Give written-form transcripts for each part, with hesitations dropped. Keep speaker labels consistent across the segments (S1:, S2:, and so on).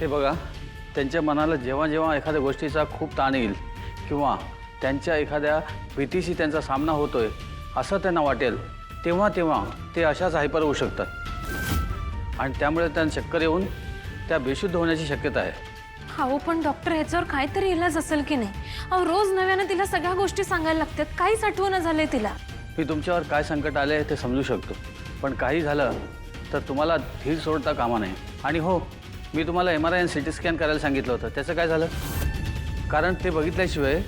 S1: हे बघा, त्यांच्या मनाला जेव्हा जेव्हा एखाद्या गोष्टीचा खूप ताण येईल किंवा त्यांच्या एखाद्या भीतीशी त्यांचा सामना होतोय असं त्यांना वाटेल, तेव्हा तेव्हा ते अशाच हायपर होऊ शकतात आणि त्यामुळे त्यांना चक्कर येऊन त्या बेशुद्ध होण्याची शक्यता आहे.
S2: अहो पण डॉक्टर, ह्याच्यावर काहीतरी इलाज असेल की नाही? अहो रोज नव्यानं तिला सगळ्या गोष्टी सांगायला लागतात, काहीच आठवण झालंय तिला.
S1: मी तुमच्यावर काय संकट आले ते समजू शकतो, पण काही झालं तर तुम्हाला धीर सोडता कामा नये. आणि हो, मी तुम्हाला MRI आणि CT स्कॅन करायला सांगितलं होतं, त्याचं काय झालं? कारण ते बघितल्याशिवाय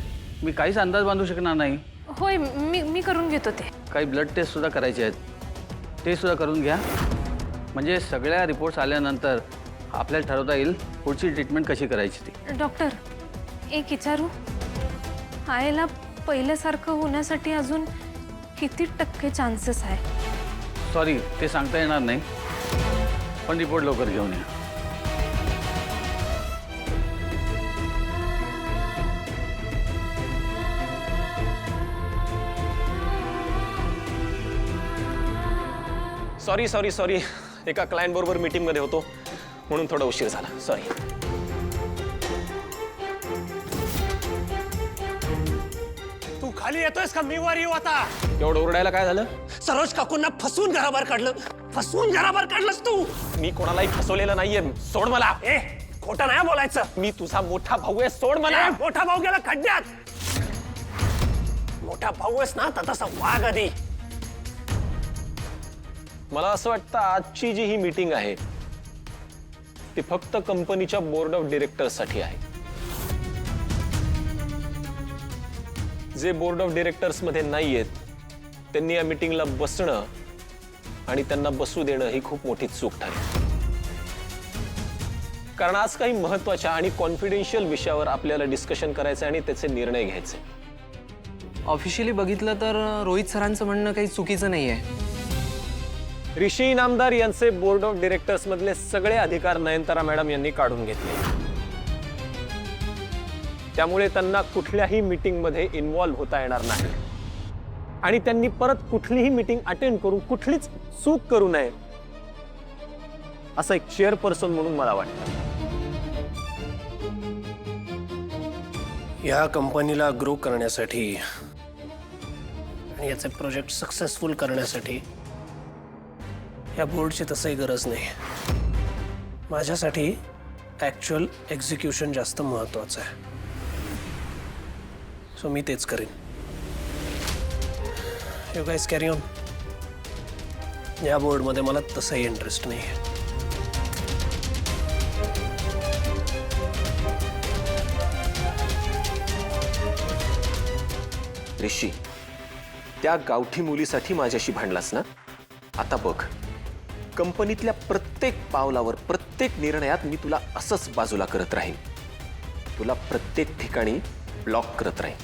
S1: मी काहीच अंदाज बांधू शकणार नाही.
S2: होय, मी करून घेतो ते.
S1: काही ब्लड टेस्टसुद्धा करायचे आहेत, ते सुद्धा करून घ्या. म्हणजे सगळ्या रिपोर्ट्स आल्यानंतर आपल्याला ठरवता येईल पुढची ट्रीटमेंट कशी करायची ती.
S2: डॉक्टर, एक विचारू? आईला पहिल्यासारखं होण्यासाठी अजून किती टक्के चान्सेस आहे?
S1: सॉरी, ते सांगता येणार नाही, पण रिपोर्ट लवकर घेऊन या.
S3: सॉरी सॉरी सॉरी, एका क्लायंट बरोबर मीटिंग मध्ये होतो म्हणून थोडा उशीर झाला. सॉरी.
S4: तू खाली येतोयस का? मी वर येऊ आता?
S3: एवढं ओरडायला काय झालं?
S4: सरोज काकूंना फसवून घराबाहेर काढलं. फसवून घराबाहेर काढलंस तू.
S3: मी कोणालाही फसवलेलं नाहीये, सोड मला.
S4: ए, खोटं नाही बोलायचं.
S3: मी तुझा मोठा भाऊ आहे, सोड मला.
S4: ए, मोठा भाऊ गेला खड्ड्यात. मोठा भाऊ आहेस ना, तर तसा वाघ आधी.
S3: मला असं वाटतं आजची जी ही मीटिंग आहे ती फक्त कंपनीच्या बोर्ड ऑफ डिरेक्टर्ससाठी आहे. जे बोर्ड ऑफ डिरेक्टर्स मध्ये नाहीयेत त्यांनी या मीटिंगला बसणं आणि त्यांना बसू देणं ही खूप मोठी चूक ठरली. कारण आज काही महत्त्वाच्या आणि कॉन्फिडेन्शियल विषयावर आपल्याला डिस्कशन करायचं आणि त्याचे निर्णय घ्यायचे.
S5: ऑफिशियली बघितलं तर रोहित सरांचं म्हणणं काही चुकीचं नाहीये.
S3: ऋषी इनामदार यांचे बोर्ड ऑफ डिरेक्टर्स मधले सगळे अधिकार नयनतारा मॅडम यांनी काढून घेतले. त्यामुळे त्यांना कुठल्याही मीटिंग मध्ये इन्व्हॉल्व्ह होता येणार नाही आणि त्यांनी परत कुठलीही मीटिंग अटेंड करून कुठलीच चूक करू नये असं एक चेअरपर्सन म्हणून मला वाटतं.
S4: या कंपनीला ग्रो करण्यासाठी आणि याचे प्रोजेक्ट सक्सेसफुल करण्यासाठी या बोर्डची तसंही गरज नाही. माझ्यासाठी ॲक्च्युअल एक्झिक्युशन जास्त महत्त्वाचं आहे. सो मी तेच करेन. You guys carry on. या बोर्डमध्ये मला तसंही इंटरेस्ट नाही आहे.
S3: ऋषी, त्या गावठी मुलीसाठी माझ्याशी भांडलास ना? आता बघ, कंपनीतल्या प्रत्येक पावलावर प्रत्येक निर्णयात मी तुला असंच बाजूला करत राहीन. तुला प्रत्येक ठिकाणी ब्लॉक करत राहीन.